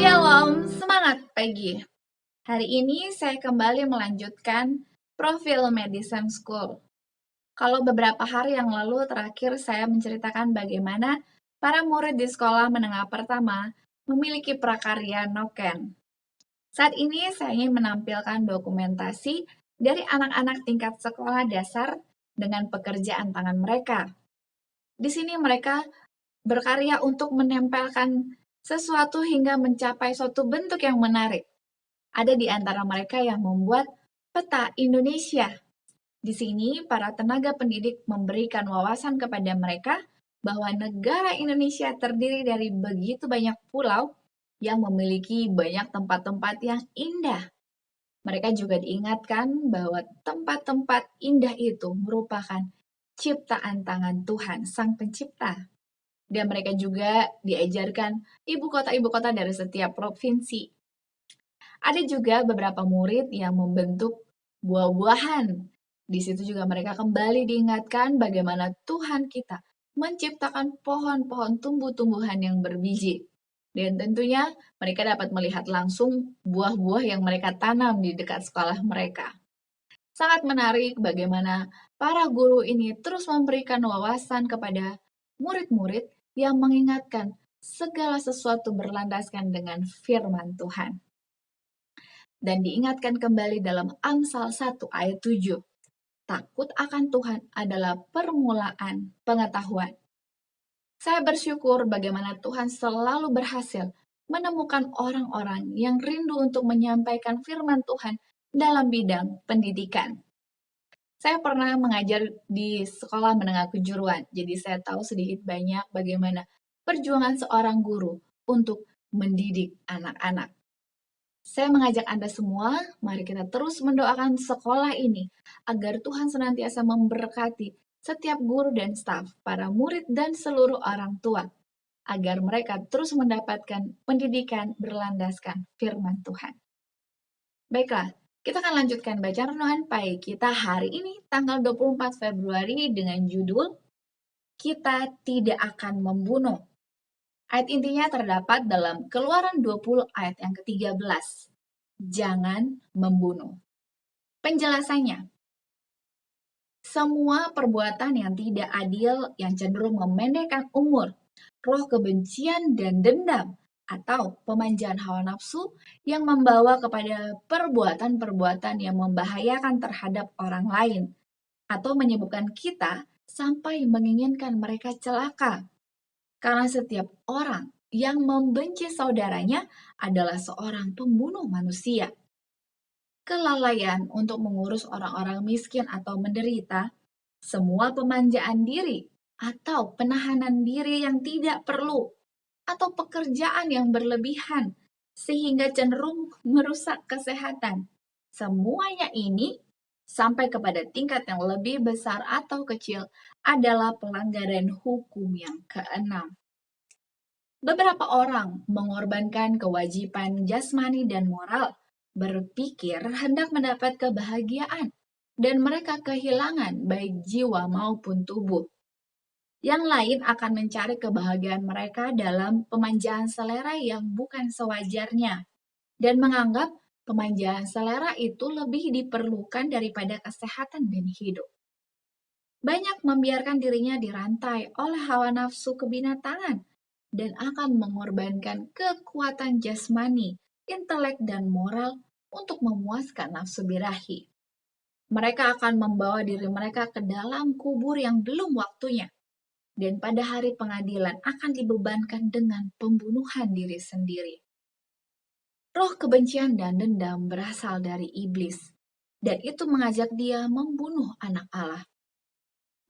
Shalom, semangat pagi. Hari ini saya kembali melanjutkan profil Medicine School. Kalau beberapa hari yang lalu terakhir saya menceritakan bagaimana para murid di sekolah menengah pertama memiliki prakarya Noken. Saat ini saya ingin menampilkan dokumentasi dari anak-anak tingkat sekolah dasar dengan pekerjaan tangan mereka. Di sini mereka berkarya untuk menempelkan sesuatu hingga mencapai suatu bentuk yang menarik. Ada di antara mereka yang membuat peta Indonesia. Di sini, para tenaga pendidik memberikan wawasan kepada mereka bahwa negara Indonesia terdiri dari begitu banyak pulau yang memiliki banyak tempat-tempat yang indah. Mereka juga diingatkan bahwa tempat-tempat indah itu merupakan ciptaan tangan Tuhan, Sang Pencipta. Dan mereka juga diajarkan ibu kota dari setiap provinsi. Ada juga beberapa murid yang membentuk buah-buahan. Di situ juga mereka kembali diingatkan bagaimana Tuhan kita menciptakan pohon-pohon tumbuh-tumbuhan yang berbiji. Dan tentunya mereka dapat melihat langsung buah-buah yang mereka tanam di dekat sekolah mereka. Sangat menarik bagaimana para guru ini terus memberikan wawasan kepada murid-murid yang mengingatkan segala sesuatu berlandaskan dengan firman Tuhan. Dan diingatkan kembali dalam Amsal 1 ayat 7. Takut akan Tuhan adalah permulaan pengetahuan. Saya bersyukur bagaimana Tuhan selalu berhasil menemukan orang-orang yang rindu untuk menyampaikan firman Tuhan dalam bidang pendidikan. Saya pernah mengajar di sekolah menengah kejuruan, jadi saya tahu sedikit banyak bagaimana perjuangan seorang guru untuk mendidik anak-anak. Saya mengajak Anda semua, mari kita terus mendoakan sekolah ini agar Tuhan senantiasa memberkati setiap guru dan staf, para murid dan seluruh orang tua, agar mereka terus mendapatkan pendidikan berlandaskan firman Tuhan. Baiklah, kita akan lanjutkan bacaan renungan pagi kita hari ini, tanggal 24 Februari dengan judul Kita Tidak Akan Membunuh. Ayat intinya terdapat dalam Keluaran 20 ayat yang ke-13. Jangan membunuh. Penjelasannya, semua perbuatan yang tidak adil yang cenderung memendekkan umur, roh kebencian dan dendam, atau pemanjaan hawa nafsu yang membawa kepada perbuatan-perbuatan yang membahayakan terhadap orang lain, atau menyebabkan kita sampai menginginkan mereka celaka. Karena setiap orang yang membenci saudaranya adalah seorang pembunuh manusia. Kelalaian untuk mengurus orang-orang miskin atau menderita, semua pemanjaan diri atau penahanan diri yang tidak perlu, atau pekerjaan yang berlebihan sehingga cenderung merusak kesehatan. Semuanya ini sampai kepada tingkat yang lebih besar atau kecil adalah pelanggaran hukum yang keenam. Beberapa orang mengorbankan kewajiban jasmani dan moral, berpikir hendak mendapat kebahagiaan, dan mereka kehilangan baik jiwa maupun tubuh. Yang lain akan mencari kebahagiaan mereka dalam pemanjaan selera yang bukan sewajarnya, dan menganggap pemanjaan selera itu lebih diperlukan daripada kesehatan dan hidup. Banyak membiarkan dirinya dirantai oleh hawa nafsu kebinatangan, dan akan mengorbankan kekuatan jasmani, intelek, dan moral untuk memuaskan nafsu birahi. Mereka akan membawa diri mereka ke dalam kubur yang belum waktunya, dan pada hari pengadilan akan dibebankan dengan pembunuhan diri sendiri. Roh kebencian dan dendam berasal dari iblis, dan itu mengajak dia membunuh anak Allah.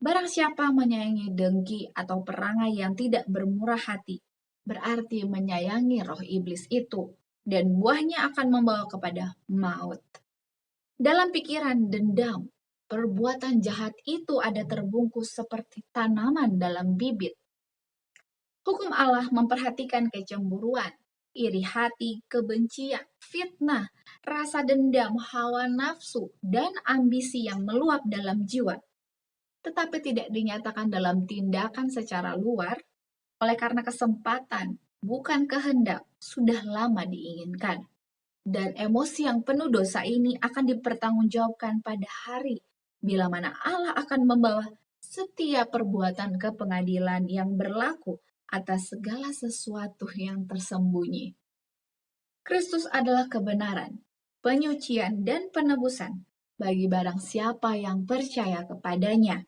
Barang siapa menyayangi dengki atau perangai yang tidak bermurah hati, berarti menyayangi roh iblis itu, dan buahnya akan membawa kepada maut. Dalam pikiran dendam, perbuatan jahat itu ada terbungkus seperti tanaman dalam bibit. Hukum Allah memperhatikan kecemburuan, iri hati, kebencian, fitnah, rasa dendam, hawa nafsu, dan ambisi yang meluap dalam jiwa, tetapi tidak dinyatakan dalam tindakan secara luar oleh karena kesempatan bukan kehendak, sudah lama diinginkan. Dan emosi yang penuh dosa ini akan dipertanggungjawabkan pada hari bila mana Allah akan membawa setiap perbuatan ke pengadilan yang berlaku atas segala sesuatu yang tersembunyi. Kristus adalah kebenaran, penyucian, dan penebusan bagi barang siapa yang percaya kepadanya.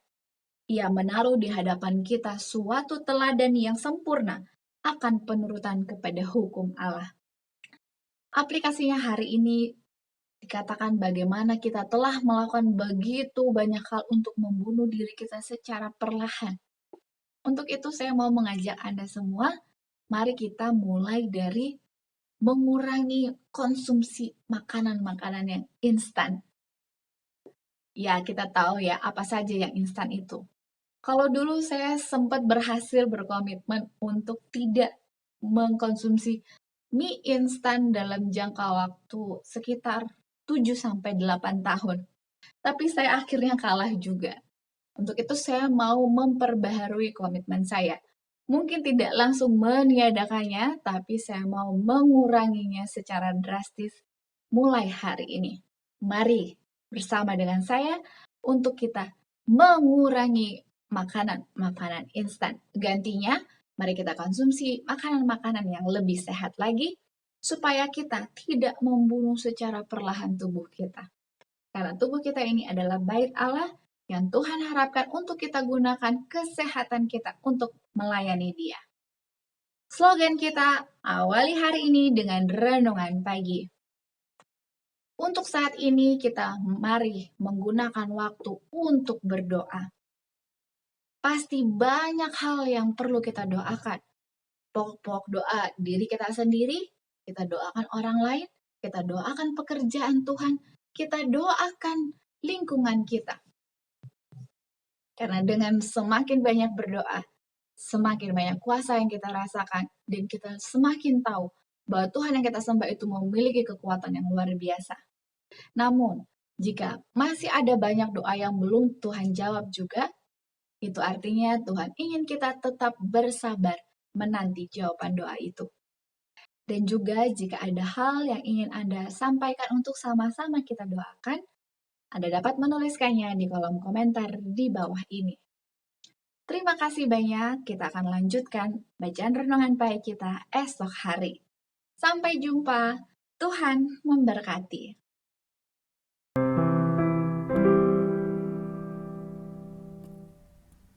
Ia menaruh di hadapan kita suatu teladan yang sempurna akan penurutan kepada hukum Allah. Aplikasinya hari ini dikatakan bagaimana kita telah melakukan begitu banyak hal untuk membunuh diri kita secara perlahan. Untuk itu saya mau mengajak Anda semua, mari kita mulai dari mengurangi konsumsi makanan-makanan yang instan. Ya, kita tahu ya apa saja yang instan itu. Kalau dulu saya sempat berhasil berkomitmen untuk tidak mengkonsumsi mie instan dalam jangka waktu sekitar 7-8 tahun. Tapi saya akhirnya kalah juga. Untuk itu saya mau memperbaharui komitmen saya. Mungkin tidak langsung meniadakannya, tapi saya mau menguranginya secara drastis mulai hari ini. Mari bersama dengan saya untuk kita mengurangi makanan-makanan instan. Gantinya, mari kita konsumsi makanan-makanan yang lebih sehat lagi, supaya kita tidak membunuh secara perlahan tubuh kita. Karena tubuh kita ini adalah bait Allah yang Tuhan harapkan untuk kita gunakan kesehatan kita untuk melayani Dia. Slogan kita, awali hari ini dengan renungan pagi. Untuk saat ini kita mari menggunakan waktu untuk berdoa. Pasti banyak hal yang perlu kita doakan. Pokok-pokok doa diri kita sendiri, kita doakan orang lain, kita doakan pekerjaan Tuhan, kita doakan lingkungan kita. Karena dengan semakin banyak berdoa, semakin banyak kuasa yang kita rasakan, dan kita semakin tahu bahwa Tuhan yang kita sembah itu memiliki kekuatan yang luar biasa. Namun, jika masih ada banyak doa yang belum Tuhan jawab juga, itu artinya Tuhan ingin kita tetap bersabar menanti jawaban doa itu. Dan juga jika ada hal yang ingin Anda sampaikan untuk sama-sama kita doakan, Anda dapat menuliskannya di kolom komentar di bawah ini. Terima kasih banyak, kita akan lanjutkan bacaan renungan pagi kita esok hari. Sampai jumpa, Tuhan memberkati.